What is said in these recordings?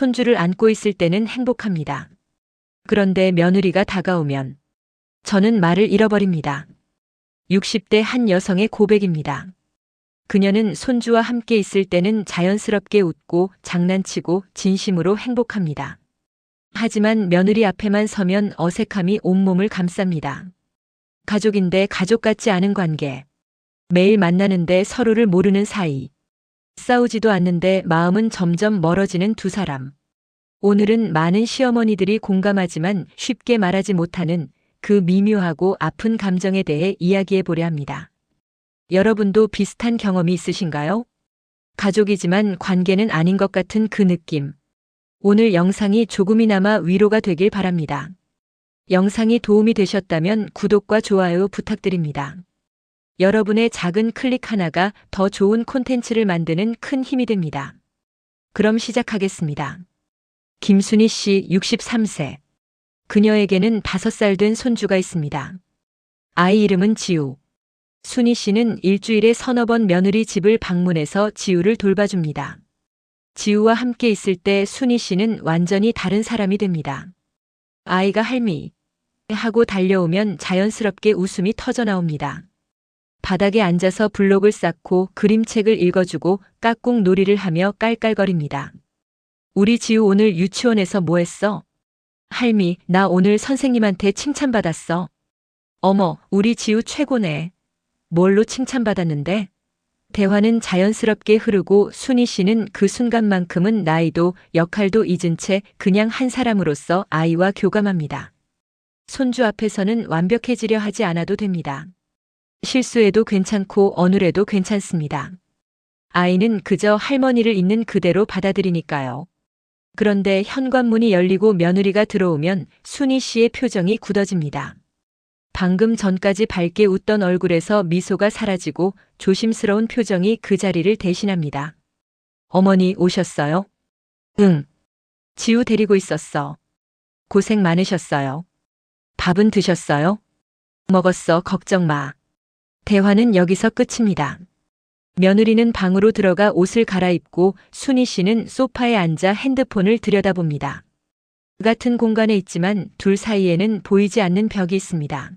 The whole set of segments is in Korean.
손주를 안고 있을 때는 행복합니다. 그런데 며느리가 다가오면 저는 말을 잃어버립니다. 60대 한 여성의 고백입니다. 그녀는 손주와 함께 있을 때는 자연스럽게 웃고 장난치고 진심으로 행복합니다. 하지만 며느리 앞에만 서면 어색함이 온몸을 감쌉니다. 가족인데 가족 같지 않은 관계. 매일 만나는데 서로를 모르는 사이. 싸우지도 않는데 마음은 점점 멀어지는 두 사람. 오늘은 많은 시어머니들이 공감하지만 쉽게 말하지 못하는 그 미묘하고 아픈 감정에 대해 이야기해 보려 합니다. 여러분도 비슷한 경험이 있으신가요? 가족이지만 관계는 아닌 것 같은 그 느낌. 오늘 영상이 조금이나마 위로가 되길 바랍니다. 영상이 도움이 되셨다면 구독과 좋아요 부탁드립니다. 여러분의 작은 클릭 하나가 더 좋은 콘텐츠를 만드는 큰 힘이 됩니다. 그럼 시작하겠습니다. 김순희 씨 63세. 그녀에게는 5살 된 손주가 있습니다. 아이 이름은 지우. 순희 씨는 일주일에 서너 번 며느리 집을 방문해서 지우를 돌봐줍니다. 지우와 함께 있을 때 순희 씨는 완전히 다른 사람이 됩니다. 아이가 할미 하고 달려오면 자연스럽게 웃음이 터져나옵니다. 바닥에 앉아서 블록을 쌓고 그림책을 읽어주고 깍꿍 놀이를 하며 깔깔거립니다. 우리 지우 오늘 유치원에서 뭐 했어? 할미, 나 오늘 선생님한테 칭찬받았어. 어머, 우리 지우 최고네. 뭘로 칭찬받았는데? 대화는 자연스럽게 흐르고 순희 씨는 그 순간만큼은 나이도 역할도 잊은 채 그냥 한 사람으로서 아이와 교감합니다. 손주 앞에서는 완벽해지려 하지 않아도 됩니다. 실수해도 괜찮고 어눌해도 괜찮습니다. 아이는 그저 할머니를 있는 그대로 받아들이니까요. 그런데 현관문이 열리고 며느리가 들어오면 순희 씨의 표정이 굳어집니다. 방금 전까지 밝게 웃던 얼굴에서 미소가 사라지고 조심스러운 표정이 그 자리를 대신합니다. 어머니 오셨어요? 응. 지우 데리고 있었어. 고생 많으셨어요. 밥은 드셨어요? 먹었어, 걱정 마. 대화는 여기서 끝입니다. 며느리는 방으로 들어가 옷을 갈아입고 순희 씨는 소파에 앉아 핸드폰을 들여다봅니다. 같은 공간에 있지만 둘 사이에는 보이지 않는 벽이 있습니다.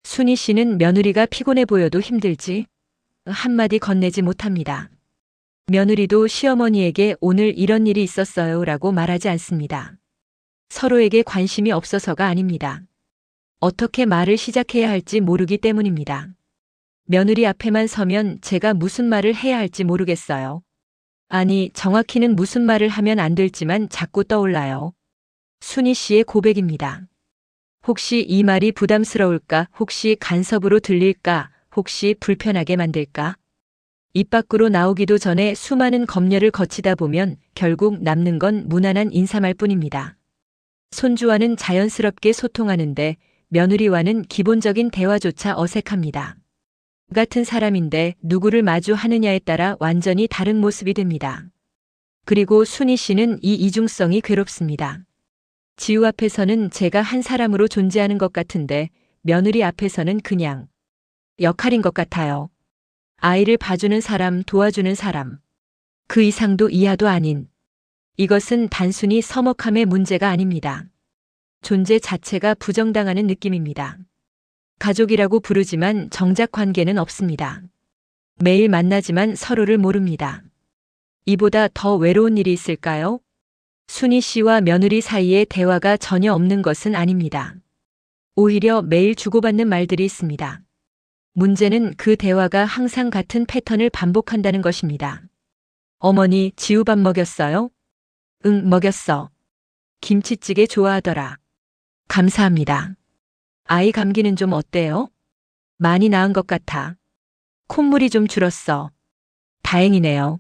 순희 씨는 며느리가 피곤해 보여도 힘들지 한마디 건네지 못합니다. 며느리도 시어머니에게 오늘 이런 일이 있었어요 라고 말하지 않습니다. 서로에게 관심이 없어서가 아닙니다. 어떻게 말을 시작해야 할지 모르기 때문입니다. 며느리 앞에만 서면 제가 무슨 말을 해야 할지 모르겠어요. 아니, 정확히는 무슨 말을 하면 안 될지만 자꾸 떠올라요. 순희 씨의 고백입니다. 혹시 이 말이 부담스러울까? 혹시 간섭으로 들릴까? 혹시 불편하게 만들까? 입 밖으로 나오기도 전에 수많은 검열을 거치다 보면 결국 남는 건 무난한 인사말 뿐입니다. 손주와는 자연스럽게 소통하는데 며느리와는 기본적인 대화조차 어색합니다. 같은 사람인데 누구를 마주하느냐에 따라 완전히 다른 모습이 됩니다. 그리고 순희 씨는 이 이중성이 괴롭습니다. 지우 앞에서는 제가 한 사람으로 존재하는 것 같은데 며느리 앞에서는 그냥 역할인 것 같아요. 아이를 봐주는 사람, 도와주는 사람. 그 이상도 이하도 아닌. 이것은 단순히 서먹함의 문제가 아닙니다. 존재 자체가 부정당하는 느낌입니다. 가족이라고 부르지만 정작 관계는 없습니다. 매일 만나지만 서로를 모릅니다. 이보다 더 외로운 일이 있을까요? 순희 씨와 며느리 사이에 대화가 전혀 없는 것은 아닙니다. 오히려 매일 주고받는 말들이 있습니다. 문제는 그 대화가 항상 같은 패턴을 반복한다는 것입니다. 어머니, 지우 밥 먹였어요? 응, 먹였어. 김치찌개 좋아하더라. 감사합니다. 아이 감기는 좀 어때요? 많이 나은 것 같아. 콧물이 좀 줄었어. 다행이네요.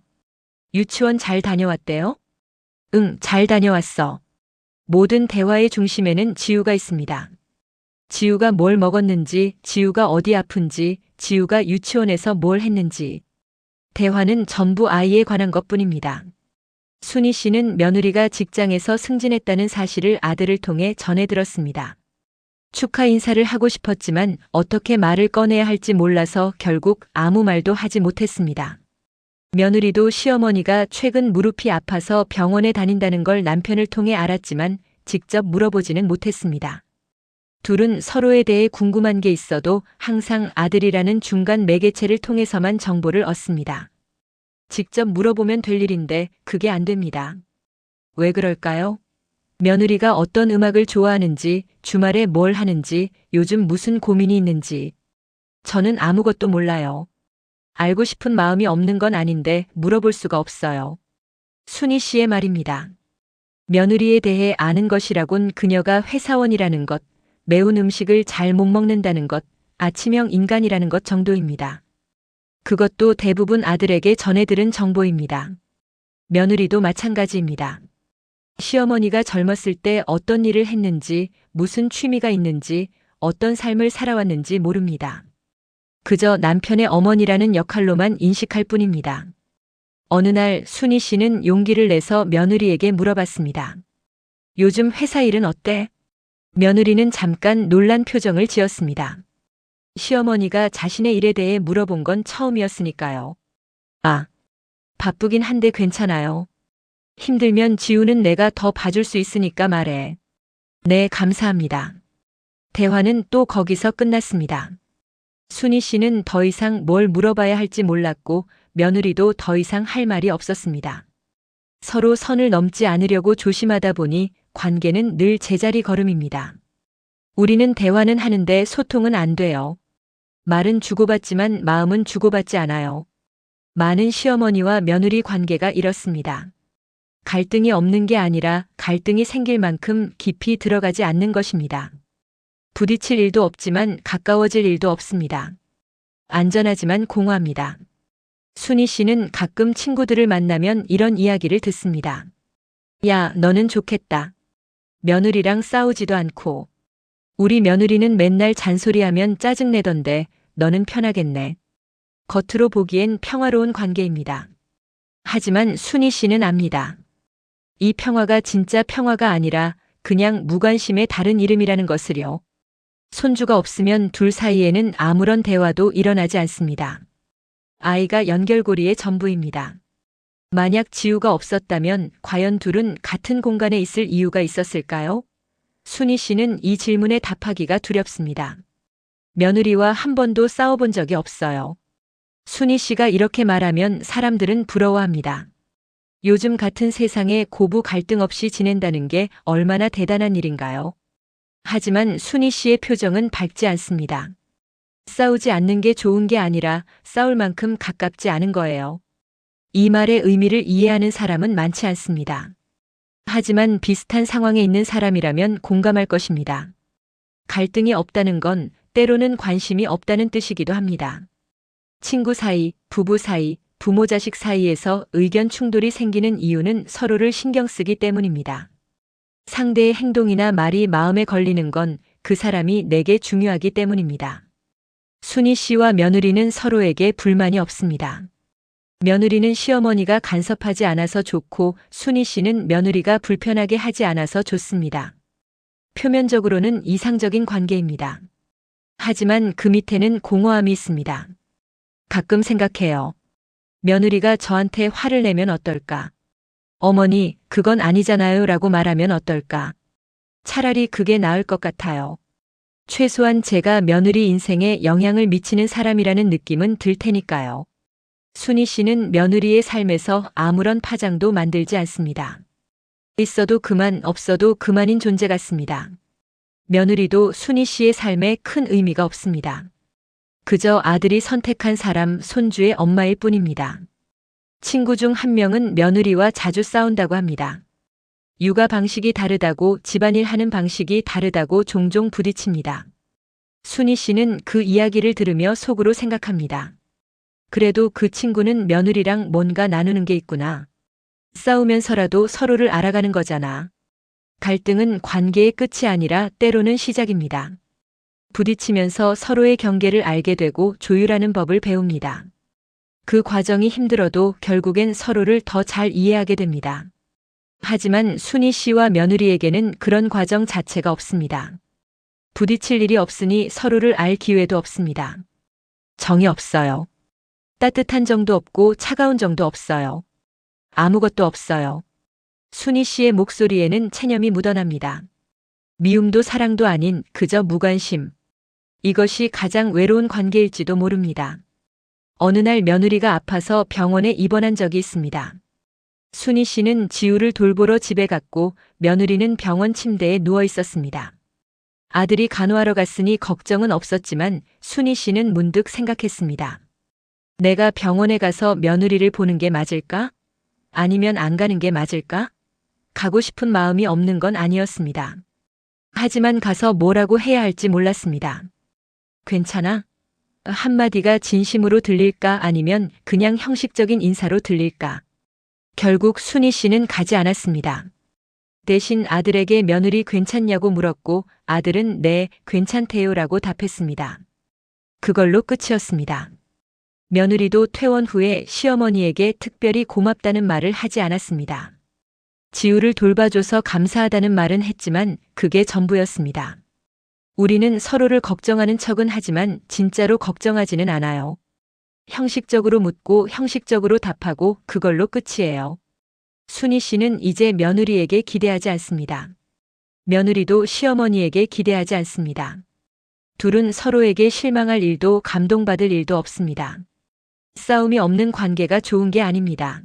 유치원 잘 다녀왔대요? 응, 잘 다녀왔어. 모든 대화의 중심에는 지우가 있습니다. 지우가 뭘 먹었는지, 지우가 어디 아픈지, 지우가 유치원에서 뭘 했는지. 대화는 전부 아이에 관한 것뿐입니다. 순희 씨는 며느리가 직장에서 승진했다는 사실을 아들을 통해 전해 들었습니다. 축하 인사를 하고 싶었지만 어떻게 말을 꺼내야 할지 몰라서 결국 아무 말도 하지 못했습니다. 며느리도 시어머니가 최근 무릎이 아파서 병원에 다닌다는 걸 남편을 통해 알았지만 직접 물어보지는 못했습니다. 둘은 서로에 대해 궁금한 게 있어도 항상 아들이라는 중간 매개체를 통해서만 정보를 얻습니다. 직접 물어보면 될 일인데 그게 안 됩니다. 왜 그럴까요? 며느리가 어떤 음악을 좋아하는지, 주말에 뭘 하는지, 요즘 무슨 고민이 있는지. 저는 아무것도 몰라요. 알고 싶은 마음이 없는 건 아닌데 물어볼 수가 없어요. 순희 씨의 말입니다. 며느리에 대해 아는 것이라곤 그녀가 회사원이라는 것, 매운 음식을 잘 못 먹는다는 것, 아침형 인간이라는 것 정도입니다. 그것도 대부분 아들에게 전해 들은 정보입니다. 며느리도 마찬가지입니다. 시어머니가 젊었을 때 어떤 일을 했는지, 무슨 취미가 있는지, 어떤 삶을 살아왔는지 모릅니다. 그저 남편의 어머니라는 역할로만 인식할 뿐입니다. 어느 날 순희 씨는 용기를 내서 며느리에게 물어봤습니다. 요즘 회사 일은 어때? 며느리는 잠깐 놀란 표정을 지었습니다. 시어머니가 자신의 일에 대해 물어본 건 처음이었으니까요. 아, 바쁘긴 한데 괜찮아요. 힘들면 지우는 내가 더 봐줄 수 있으니까 말해. 네, 감사합니다. 대화는 또 거기서 끝났습니다. 순희 씨는 더 이상 뭘 물어봐야 할지 몰랐고 며느리도 더 이상 할 말이 없었습니다. 서로 선을 넘지 않으려고 조심하다 보니 관계는 늘 제자리 걸음입니다. 우리는 대화는 하는데 소통은 안 돼요. 말은 주고받지만 마음은 주고받지 않아요. 많은 시어머니와 며느리 관계가 이렇습니다. 갈등이 없는 게 아니라 갈등이 생길 만큼 깊이 들어가지 않는 것입니다. 부딪힐 일도 없지만 가까워질 일도 없습니다. 안전하지만 공허합니다. 순희 씨는 가끔 친구들을 만나면 이런 이야기를 듣습니다. 야, 너는 좋겠다. 며느리랑 싸우지도 않고. 우리 며느리는 맨날 잔소리하면 짜증내던데 너는 편하겠네. 겉으로 보기엔 평화로운 관계입니다. 하지만 순희 씨는 압니다. 이 평화가 진짜 평화가 아니라 그냥 무관심의 다른 이름이라는 것을요. 손주가 없으면 둘 사이에는 아무런 대화도 일어나지 않습니다. 아이가 연결고리의 전부입니다. 만약 지우가 없었다면 과연 둘은 같은 공간에 있을 이유가 있었을까요? 순희 씨는 이 질문에 답하기가 두렵습니다. 며느리와 한 번도 싸워본 적이 없어요. 순희 씨가 이렇게 말하면 사람들은 부러워합니다. 요즘 같은 세상에 고부 갈등 없이 지낸다는 게 얼마나 대단한 일인가요? 하지만 순희 씨의 표정은 밝지 않습니다. 싸우지 않는 게 좋은 게 아니라 싸울 만큼 가깝지 않은 거예요. 이 말의 의미를 이해하는 사람은 많지 않습니다. 하지만 비슷한 상황에 있는 사람이라면 공감할 것입니다. 갈등이 없다는 건 때로는 관심이 없다는 뜻이기도 합니다. 친구 사이, 부부 사이, 부모 자식 사이에서 의견 충돌이 생기는 이유는 서로를 신경 쓰기 때문입니다. 상대의 행동이나 말이 마음에 걸리는 건 그 사람이 내게 중요하기 때문입니다. 순희 씨와 며느리는 서로에게 불만이 없습니다. 며느리는 시어머니가 간섭하지 않아서 좋고 순희 씨는 며느리가 불편하게 하지 않아서 좋습니다. 표면적으로는 이상적인 관계입니다. 하지만 그 밑에는 공허함이 있습니다. 가끔 생각해요. 며느리가 저한테 화를 내면 어떨까? 어머니, 그건 아니잖아요 라고 말하면 어떨까? 차라리 그게 나을 것 같아요. 최소한 제가 며느리 인생에 영향을 미치는 사람이라는 느낌은 들 테니까요. 순희 씨는 며느리의 삶에서 아무런 파장도 만들지 않습니다. 있어도 그만, 없어도 그만인 존재 같습니다. 며느리도 순희 씨의 삶에 큰 의미가 없습니다. 그저 아들이 선택한 사람, 손주의 엄마일 뿐입니다. 친구 중 한 명은 며느리와 자주 싸운다고 합니다. 육아 방식이 다르다고, 집안일 하는 방식이 다르다고 종종 부딪힙니다. 순희 씨는 그 이야기를 들으며 속으로 생각합니다. 그래도 그 친구는 며느리랑 뭔가 나누는 게 있구나. 싸우면서라도 서로를 알아가는 거잖아. 갈등은 관계의 끝이 아니라 때로는 시작입니다. 부딪히면서 서로의 경계를 알게 되고 조율하는 법을 배웁니다. 그 과정이 힘들어도 결국엔 서로를 더 잘 이해하게 됩니다. 하지만 순희 씨와 며느리에게는 그런 과정 자체가 없습니다. 부딪힐 일이 없으니 서로를 알 기회도 없습니다. 정이 없어요. 따뜻한 정도 없고 차가운 정도 없어요. 아무것도 없어요. 순희 씨의 목소리에는 체념이 묻어납니다. 미움도 사랑도 아닌 그저 무관심. 이것이 가장 외로운 관계일지도 모릅니다. 어느 날 며느리가 아파서 병원에 입원한 적이 있습니다. 순희 씨는 지우를 돌보러 집에 갔고 며느리는 병원 침대에 누워 있었습니다. 아들이 간호하러 갔으니 걱정은 없었지만 순희 씨는 문득 생각했습니다. 내가 병원에 가서 며느리를 보는 게 맞을까? 아니면 안 가는 게 맞을까? 가고 싶은 마음이 없는 건 아니었습니다. 하지만 가서 뭐라고 해야 할지 몰랐습니다. 괜찮아? 한마디가 진심으로 들릴까 아니면 그냥 형식적인 인사로 들릴까? 결국 순희 씨는 가지 않았습니다. 대신 아들에게 며느리 괜찮냐고 물었고 아들은 네, 괜찮대요라고 답했습니다. 그걸로 끝이었습니다. 며느리도 퇴원 후에 시어머니에게 특별히 고맙다는 말을 하지 않았습니다. 지우를 돌봐줘서 감사하다는 말은 했지만 그게 전부였습니다. 우리는 서로를 걱정하는 척은 하지만 진짜로 걱정하지는 않아요. 형식적으로 묻고 형식적으로 답하고 그걸로 끝이에요. 순희 씨는 이제 며느리에게 기대하지 않습니다. 며느리도 시어머니에게 기대하지 않습니다. 둘은 서로에게 실망할 일도 감동받을 일도 없습니다. 싸움이 없는 관계가 좋은 게 아닙니다.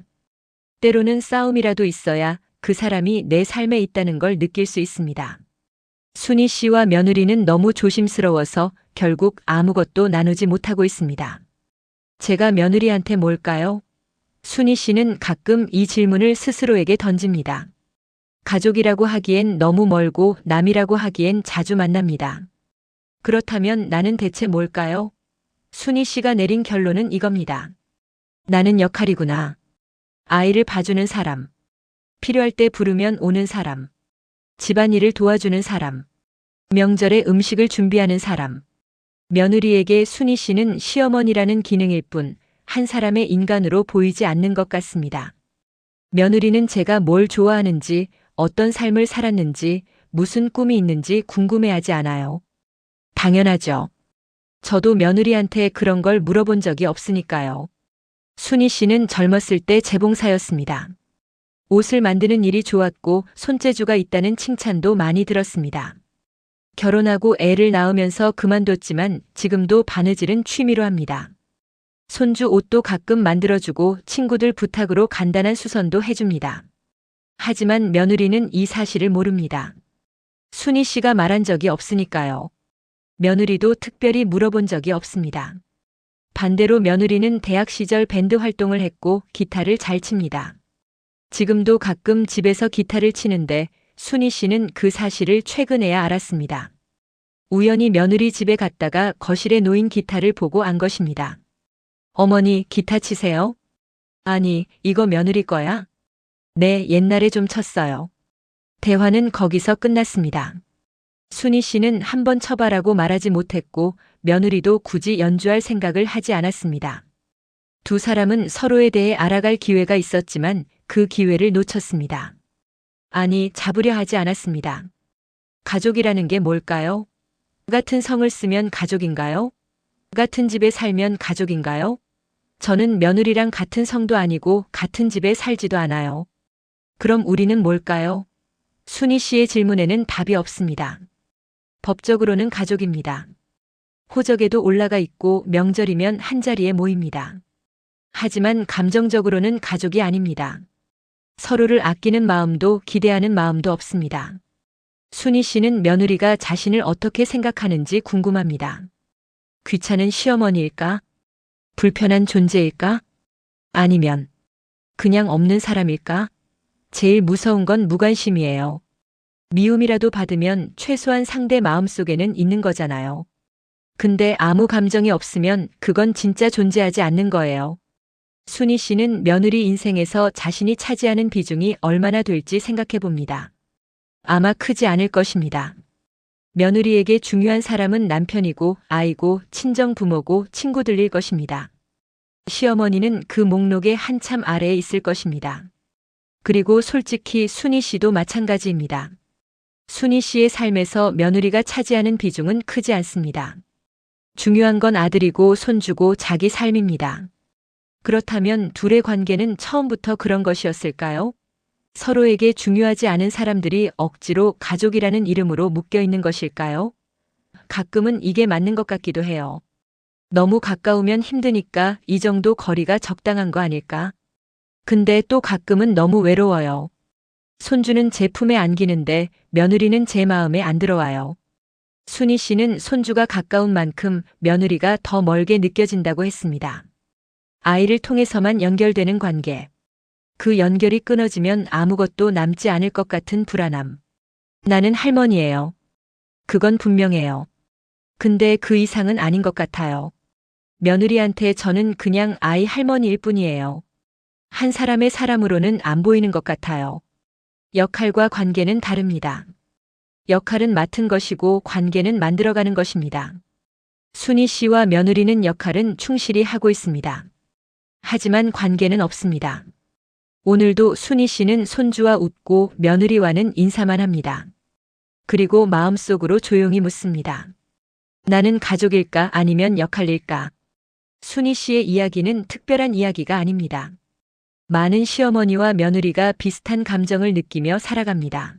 때로는 싸움이라도 있어야 그 사람이 내 삶에 있다는 걸 느낄 수 있습니다. 순희 씨와 며느리는 너무 조심스러워서 결국 아무것도 나누지 못하고 있습니다. 제가 며느리한테 뭘까요? 순희 씨는 가끔 이 질문을 스스로에게 던집니다. 가족이라고 하기엔 너무 멀고 남이라고 하기엔 자주 만납니다. 그렇다면 나는 대체 뭘까요? 순희 씨가 내린 결론은 이겁니다. 나는 역할이구나. 아이를 봐주는 사람. 필요할 때 부르면 오는 사람. 집안일을 도와주는 사람. 명절에 음식을 준비하는 사람. 며느리에게 순희 씨는 시어머니라는 기능일 뿐 한 사람의 인간으로 보이지 않는 것 같습니다. 며느리는 제가 뭘 좋아하는지, 어떤 삶을 살았는지, 무슨 꿈이 있는지 궁금해하지 않아요. 당연하죠. 저도 며느리한테 그런 걸 물어본 적이 없으니까요. 순희 씨는 젊었을 때 재봉사였습니다. 옷을 만드는 일이 좋았고 손재주가 있다는 칭찬도 많이 들었습니다. 결혼하고 애를 낳으면서 그만뒀지만 지금도 바느질은 취미로 합니다. 손주 옷도 가끔 만들어주고 친구들 부탁으로 간단한 수선도 해줍니다. 하지만 며느리는 이 사실을 모릅니다. 순희 씨가 말한 적이 없으니까요. 며느리도 특별히 물어본 적이 없습니다. 반대로 며느리는 대학 시절 밴드 활동을 했고 기타를 잘 칩니다. 지금도 가끔 집에서 기타를 치는데 순희 씨는 그 사실을 최근에야 알았습니다. 우연히 며느리 집에 갔다가 거실에 놓인 기타를 보고 안 것입니다. 어머니, 기타 치세요? 아니, 이거 며느리 거야? 네, 옛날에 좀 쳤어요. 대화는 거기서 끝났습니다. 순희 씨는 한번 쳐봐라고 말하지 못했고 며느리도 굳이 연주할 생각을 하지 않았습니다. 두 사람은 서로에 대해 알아갈 기회가 있었지만 그 기회를 놓쳤습니다. 아니, 잡으려 하지 않았습니다. 가족이라는 게 뭘까요? 같은 성을 쓰면 가족인가요? 같은 집에 살면 가족인가요? 저는 며느리랑 같은 성도 아니고 같은 집에 살지도 않아요. 그럼 우리는 뭘까요? 순희 씨의 질문에는 답이 없습니다. 법적으로는 가족입니다. 호적에도 올라가 있고 명절이면 한자리에 모입니다. 하지만 감정적으로는 가족이 아닙니다. 서로를 아끼는 마음도 기대하는 마음도 없습니다. 순희 씨는 며느리가 자신을 어떻게 생각하는지 궁금합니다. 귀찮은 시어머니일까? 불편한 존재일까? 아니면 그냥 없는 사람일까? 제일 무서운 건 무관심이에요. 미움이라도 받으면 최소한 상대 마음속에는 있는 거잖아요. 근데 아무 감정이 없으면 그건 진짜 존재하지 않는 거예요. 순희 씨는 며느리 인생에서 자신이 차지하는 비중이 얼마나 될지 생각해 봅니다. 아마 크지 않을 것입니다. 며느리에게 중요한 사람은 남편이고 아이고 친정 부모고 친구들일 것입니다. 시어머니는 그 목록의 한참 아래에 있을 것입니다. 그리고 솔직히 순희 씨도 마찬가지입니다. 순희 씨의 삶에서 며느리가 차지하는 비중은 크지 않습니다. 중요한 건 아들이고 손주고 자기 삶입니다. 그렇다면 둘의 관계는 처음부터 그런 것이었을까요? 서로에게 중요하지 않은 사람들이 억지로 가족이라는 이름으로 묶여 있는 것일까요? 가끔은 이게 맞는 것 같기도 해요. 너무 가까우면 힘드니까 이 정도 거리가 적당한 거 아닐까? 근데 또 가끔은 너무 외로워요. 손주는 제 품에 안기는데 며느리는 제 마음에 안 들어와요. 순희 씨는 손주가 가까운 만큼 며느리가 더 멀게 느껴진다고 했습니다. 아이를 통해서만 연결되는 관계. 그 연결이 끊어지면 아무것도 남지 않을 것 같은 불안함. 나는 할머니예요. 그건 분명해요. 근데 그 이상은 아닌 것 같아요. 며느리한테 저는 그냥 아이 할머니일 뿐이에요. 한 사람의 사람으로는 안 보이는 것 같아요. 역할과 관계는 다릅니다. 역할은 맡은 것이고 관계는 만들어가는 것입니다. 순희 씨와 며느리는 역할은 충실히 하고 있습니다. 하지만 관계는 없습니다. 오늘도 순희 씨는 손주와 웃고 며느리와는 인사만 합니다. 그리고 마음속으로 조용히 묻습니다. 나는 가족일까 아니면 역할일까? 순희 씨의 이야기는 특별한 이야기가 아닙니다. 많은 시어머니와 며느리가 비슷한 감정을 느끼며 살아갑니다.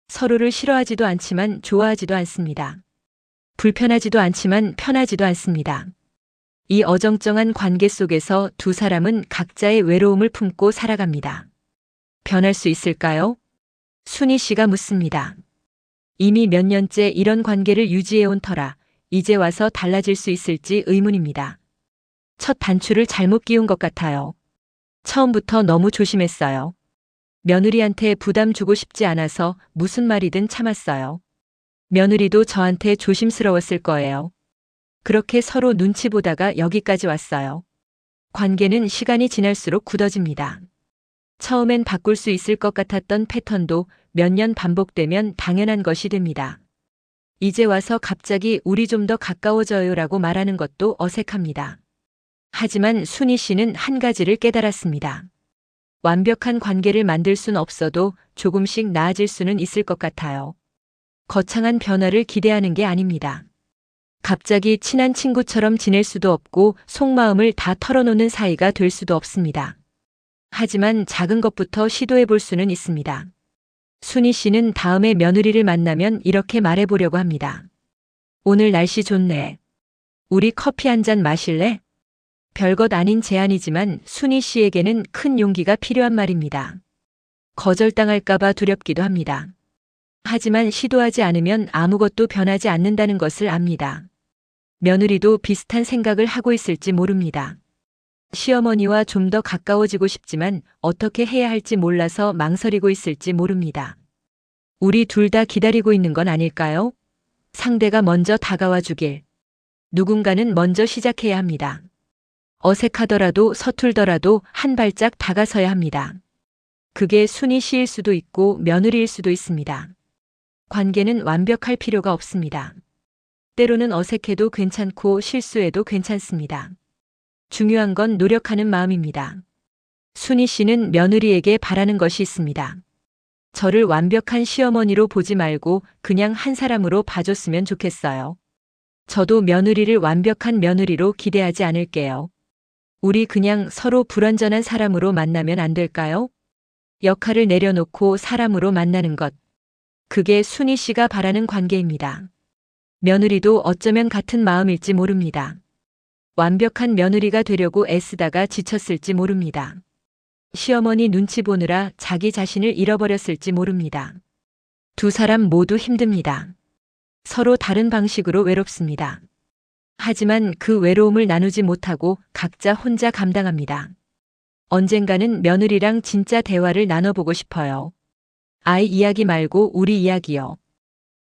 서로를 싫어하지도 않지만 좋아하지도 않습니다. 불편하지도 않지만 편하지도 않습니다. 이 어정쩡한 관계 속에서 두 사람은 각자의 외로움을 품고 살아갑니다. 변할 수 있을까요? 순희 씨가 묻습니다. 이미 몇 년째 이런 관계를 유지해온 터라 이제 와서 달라질 수 있을지 의문입니다. 첫 단추를 잘못 끼운 것 같아요. 처음부터 너무 조심했어요. 며느리한테 부담 주고 싶지 않아서 무슨 말이든 참았어요. 며느리도 저한테 조심스러웠을 거예요. 그렇게 서로 눈치 보다가 여기까지 왔어요. 관계는 시간이 지날수록 굳어집니다. 처음엔 바꿀 수 있을 것 같았던 패턴도 몇 년 반복되면 당연한 것이 됩니다. 이제 와서 갑자기 우리 좀 더 가까워져요라고 말하는 것도 어색합니다. 하지만 순희 씨는 한 가지를 깨달았습니다. 완벽한 관계를 만들 순 없어도 조금씩 나아질 수는 있을 것 같아요. 거창한 변화를 기대하는 게 아닙니다. 갑자기 친한 친구처럼 지낼 수도 없고 속마음을 다 털어놓는 사이가 될 수도 없습니다. 하지만 작은 것부터 시도해 볼 수는 있습니다. 순희 씨는 다음에 며느리를 만나면 이렇게 말해보려고 합니다. 오늘 날씨 좋네. 우리 커피 한 잔 마실래? 별것 아닌 제안이지만 순희 씨에게는 큰 용기가 필요한 말입니다. 거절당할까봐 두렵기도 합니다. 하지만 시도하지 않으면 아무것도 변하지 않는다는 것을 압니다. 며느리도 비슷한 생각을 하고 있을지 모릅니다. 시어머니와 좀 더 가까워지고 싶지만 어떻게 해야 할지 몰라서 망설이고 있을지 모릅니다. 우리 둘 다 기다리고 있는 건 아닐까요? 상대가 먼저 다가와 주길. 누군가는 먼저 시작해야 합니다. 어색하더라도 서툴더라도 한 발짝 다가서야 합니다. 그게 순희 씨일 수도 있고 며느리일 수도 있습니다. 관계는 완벽할 필요가 없습니다. 때로는 어색해도 괜찮고 실수해도 괜찮습니다. 중요한 건 노력하는 마음입니다. 순희 씨는 며느리에게 바라는 것이 있습니다. 저를 완벽한 시어머니로 보지 말고 그냥 한 사람으로 봐줬으면 좋겠어요. 저도 며느리를 완벽한 며느리로 기대하지 않을게요. 우리 그냥 서로 불완전한 사람으로 만나면 안 될까요? 역할을 내려놓고 사람으로 만나는 것. 그게 순희 씨가 바라는 관계입니다. 며느리도 어쩌면 같은 마음일지 모릅니다. 완벽한 며느리가 되려고 애쓰다가 지쳤을지 모릅니다. 시어머니 눈치 보느라 자기 자신을 잃어버렸을지 모릅니다. 두 사람 모두 힘듭니다. 서로 다른 방식으로 외롭습니다. 하지만 그 외로움을 나누지 못하고 각자 혼자 감당합니다. 언젠가는 며느리랑 진짜 대화를 나눠보고 싶어요. 아이 이야기 말고 우리 이야기요.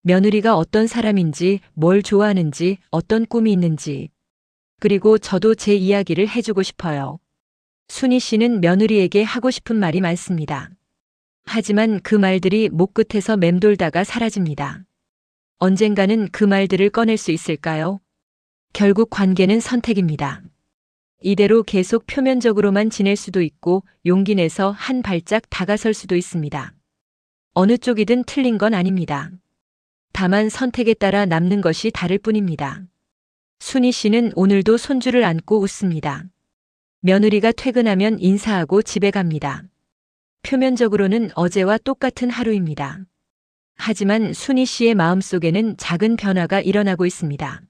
며느리가 어떤 사람인지, 뭘 좋아하는지, 어떤 꿈이 있는지. 그리고 저도 제 이야기를 해주고 싶어요. 순희 씨는 며느리에게 하고 싶은 말이 많습니다. 하지만 그 말들이 목 끝에서 맴돌다가 사라집니다. 언젠가는 그 말들을 꺼낼 수 있을까요? 결국 관계는 선택입니다. 이대로 계속 표면적으로만 지낼 수도 있고 용기 내서 한 발짝 다가설 수도 있습니다. 어느 쪽이든 틀린 건 아닙니다. 다만 선택에 따라 남는 것이 다를 뿐입니다. 순희 씨는 오늘도 손주를 안고 웃습니다. 며느리가 퇴근하면 인사하고 집에 갑니다. 표면적으로는 어제와 똑같은 하루입니다. 하지만 순희 씨의 마음속에는 작은 변화가 일어나고 있습니다.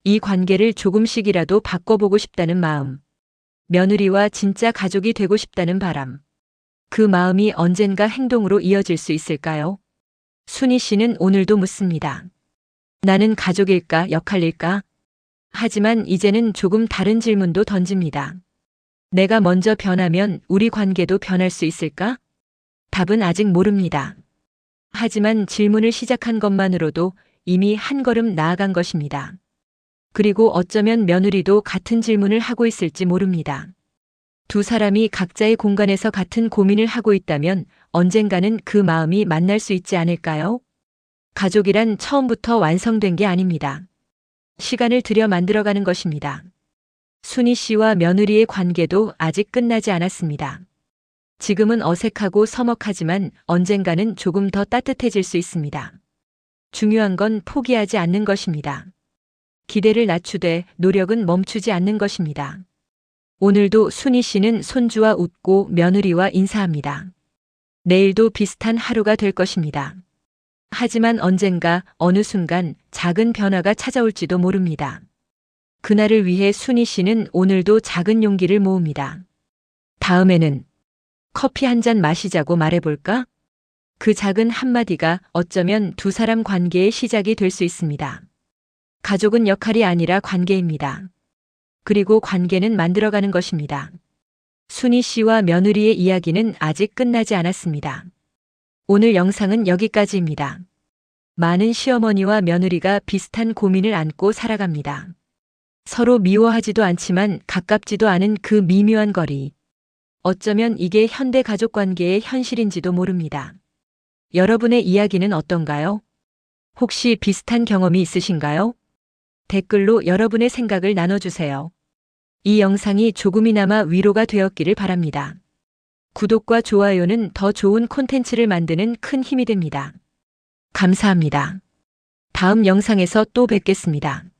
이 관계를 조금씩이라도 바꿔보고 싶다는 마음, 며느리와 진짜 가족이 되고 싶다는 바람, 그 마음이 언젠가 행동으로 이어질 수 있을까요? 순희 씨는 오늘도 묻습니다. 나는 가족일까, 역할일까? 하지만 이제는 조금 다른 질문도 던집니다. 내가 먼저 변하면 우리 관계도 변할 수 있을까? 답은 아직 모릅니다. 하지만 질문을 시작한 것만으로도 이미 한 걸음 나아간 것입니다. 그리고 어쩌면 며느리도 같은 질문을 하고 있을지 모릅니다. 두 사람이 각자의 공간에서 같은 고민을 하고 있다면 언젠가는 그 마음이 만날 수 있지 않을까요? 가족이란 처음부터 완성된 게 아닙니다. 시간을 들여 만들어가는 것입니다. 순희 씨와 며느리의 관계도 아직 끝나지 않았습니다. 지금은 어색하고 서먹하지만 언젠가는 조금 더 따뜻해질 수 있습니다. 중요한 건 포기하지 않는 것입니다. 기대를 낮추되 노력은 멈추지 않는 것입니다. 오늘도 순희 씨는 손주와 웃고 며느리와 인사합니다. 내일도 비슷한 하루가 될 것입니다. 하지만 언젠가 어느 순간 작은 변화가 찾아올지도 모릅니다. 그날을 위해 순희 씨는 오늘도 작은 용기를 모읍니다. 다음에는 커피 한 잔 마시자고 말해볼까? 그 작은 한마디가 어쩌면 두 사람 관계의 시작이 될 수 있습니다. 가족은 역할이 아니라 관계입니다. 그리고 관계는 만들어가는 것입니다. 순희 씨와 며느리의 이야기는 아직 끝나지 않았습니다. 오늘 영상은 여기까지입니다. 많은 시어머니와 며느리가 비슷한 고민을 안고 살아갑니다. 서로 미워하지도 않지만 가깝지도 않은 그 미묘한 거리. 어쩌면 이게 현대 가족 관계의 현실인지도 모릅니다. 여러분의 이야기는 어떤가요? 혹시 비슷한 경험이 있으신가요? 댓글로 여러분의 생각을 나눠주세요. 이 영상이 조금이나마 위로가 되었기를 바랍니다. 구독과 좋아요는 더 좋은 콘텐츠를 만드는 큰 힘이 됩니다. 감사합니다. 다음 영상에서 또 뵙겠습니다.